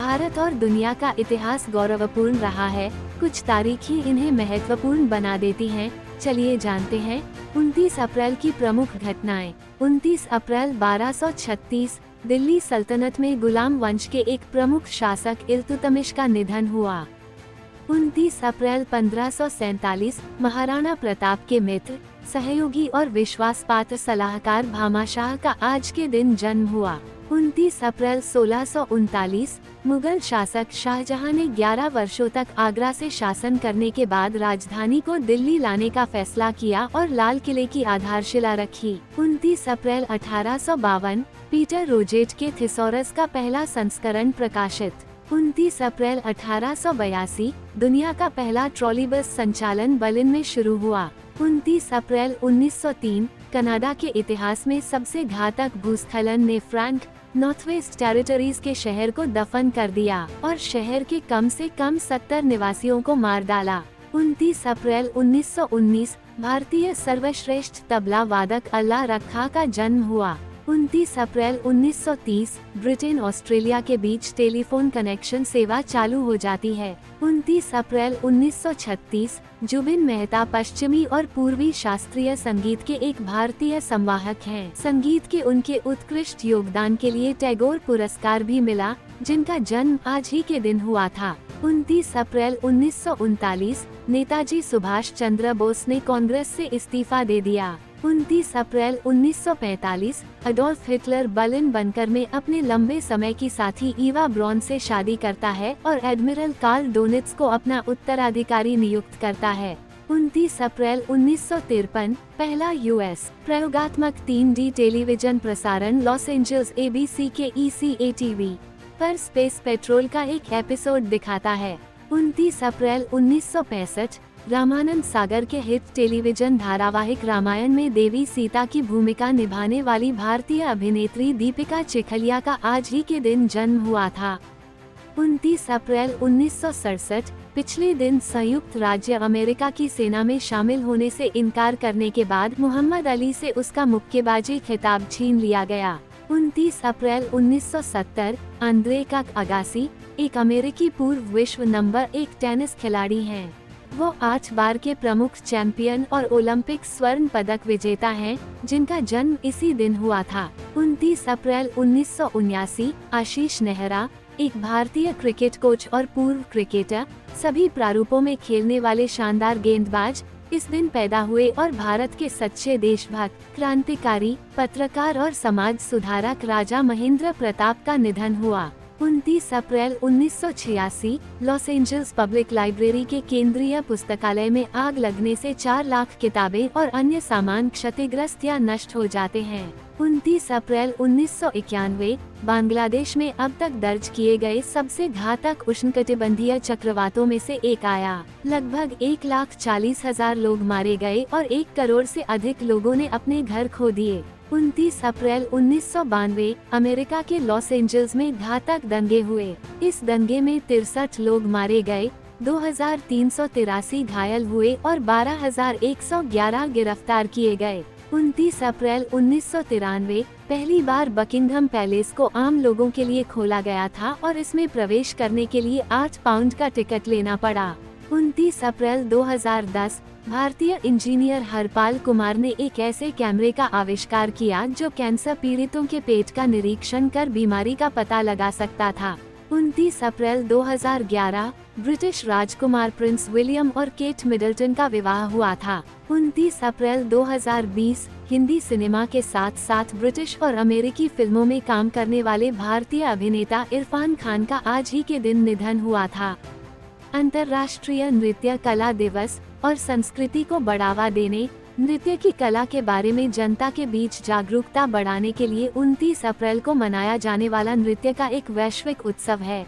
भारत और दुनिया का इतिहास गौरवपूर्ण रहा है, कुछ तारीखें इन्हें महत्वपूर्ण बना देती हैं। चलिए जानते हैं 29 अप्रैल की प्रमुख घटनाएं। 29 अप्रैल 1236 दिल्ली सल्तनत में गुलाम वंश के एक प्रमुख शासक इल्तुतमिश का निधन हुआ। 29 अप्रैल 1547 महाराणा प्रताप के मित्र, सहयोगी और विश्वासपात्र सलाहकार भामाशाह का आज के दिन जन्म हुआ। 29 अप्रैल 1639 मुगल शासक शाहजहां ने 11 वर्षों तक आगरा से शासन करने के बाद राजधानी को दिल्ली लाने का फैसला किया और लाल किले की आधारशिला रखी। 29 अप्रैल 1852 पीटर रोजेट के थिसॉरस का पहला संस्करण प्रकाशित। 29 अप्रैल 1882 दुनिया का पहला ट्रॉली बस संचालन बर्लिन में शुरू हुआ। 29 अप्रैल 1903 कनाडा के इतिहास में सबसे घातक भूस्खलन ने फ्रैंक नॉर्थवेस्ट टेरिटरीज के शहर को दफन कर दिया और शहर के कम से कम 70 निवासियों को मार डाला। 29 अप्रैल 1919 भारतीय सर्वश्रेष्ठ तबला वादक अल्लाह रखा का जन्म हुआ। 29 अप्रैल 1930 ब्रिटेन ऑस्ट्रेलिया के बीच टेलीफोन कनेक्शन सेवा चालू हो जाती है। 29 अप्रैल 1936 जुबिन मेहता पश्चिमी और पूर्वी शास्त्रीय संगीत के एक भारतीय संवाहक हैं। संगीत के उनके उत्कृष्ट योगदान के लिए टैगोर पुरस्कार भी मिला, जिनका जन्म आज ही के दिन हुआ था। 29 अप्रैल 1939 नेताजी सुभाष चंद्र बोस ने कांग्रेस से इस्तीफा दे दिया। 29 अप्रैल 1945 अडोल्फ हिटलर बर्लिन बंकर में अपने लंबे समय की साथी ईवा ब्रॉन से शादी करता है और एडमिरल कार्ल डोनिट्ज को अपना उत्तराधिकारी नियुक्त करता है। 29 अप्रैल 1953 पहला यूएस प्रयोगात्मक 3D टेलीविजन प्रसारण लॉस एंजल्स ABC के ECA TV पर स्पेस पेट्रोल का एक एपिसोड दिखाता है। 29 अप्रैल 1965 रामानंद सागर के हिट टेलीविजन धारावाहिक रामायण में देवी सीता की भूमिका निभाने वाली भारतीय अभिनेत्री दीपिका चिखलिया का आज ही के दिन जन्म हुआ था। 29 अप्रैल 1967 पिछले दिन संयुक्त राज्य अमेरिका की सेना में शामिल होने से इनकार करने के बाद मोहम्मद अली से उसका मुक्केबाजी खिताब छीन लिया गया। 29 अप्रैल 1970 अंद्रे अगासी एक अमेरिकी पूर्व विश्व नंबर 1 टेनिस खिलाड़ी हैं। वो 8 बार के प्रमुख चैंपियन और ओलंपिक स्वर्ण पदक विजेता हैं, जिनका जन्म इसी दिन हुआ था। 29 अप्रैल 1979 आशीष नेहरा एक भारतीय क्रिकेट कोच और पूर्व क्रिकेटर, सभी प्रारूपों में खेलने वाले शानदार गेंदबाज इस दिन पैदा हुए और भारत के सच्चे देशभक्त, क्रांतिकारी, पत्रकार और समाज सुधारक राजा महेंद्र प्रताप का निधन हुआ। 29 अप्रैल 1986 लॉस एंजल्स पब्लिक लाइब्रेरी के केंद्रीय पुस्तकालय में आग लगने से 4 लाख किताबें और अन्य सामान क्षतिग्रस्त या नष्ट हो जाते हैं। 29 अप्रैल 1991 बांग्लादेश में अब तक दर्ज किए गए सबसे घातक उष्णकटिबंधीय चक्रवातों में से एक आया। लगभग 1,40,000 लोग मारे गए और 1 करोड़ से अधिक लोगों ने अपने घर खो दिए। 29 अप्रैल 1992 अमेरिका के लॉस एंजल्स में घातक दंगे हुए। इस दंगे में 63 लोग मारे गए, 2,383 घायल हुए और 12,111 गिरफ्तार किए गए। 29 अप्रैल 1993 पहली बार बकिंघम पैलेस को आम लोगों के लिए खोला गया था और इसमें प्रवेश करने के लिए 8 पाउंड का टिकट लेना पड़ा। 29 अप्रैल 2010 भारतीय इंजीनियर हरपाल कुमार ने एक ऐसे कैमरे का आविष्कार किया जो कैंसर पीड़ितों के पेट का निरीक्षण कर बीमारी का पता लगा सकता था। 29 अप्रैल 2011 ब्रिटिश राजकुमार प्रिंस विलियम और केट मिडल्टन का विवाह हुआ था। 29 अप्रैल 2020 हिंदी सिनेमा के साथ साथ ब्रिटिश और अमेरिकी फिल्मों में काम करने वाले भारतीय अभिनेता इरफान खान का आज ही के दिन निधन हुआ था। अंतर्राष्ट्रीय नृत्य कला दिवस और संस्कृति को बढ़ावा देने, नृत्य की कला के बारे में जनता के बीच जागरूकता बढ़ाने के लिए 29 अप्रैल को मनाया जाने वाला नृत्य का एक वैश्विक उत्सव है।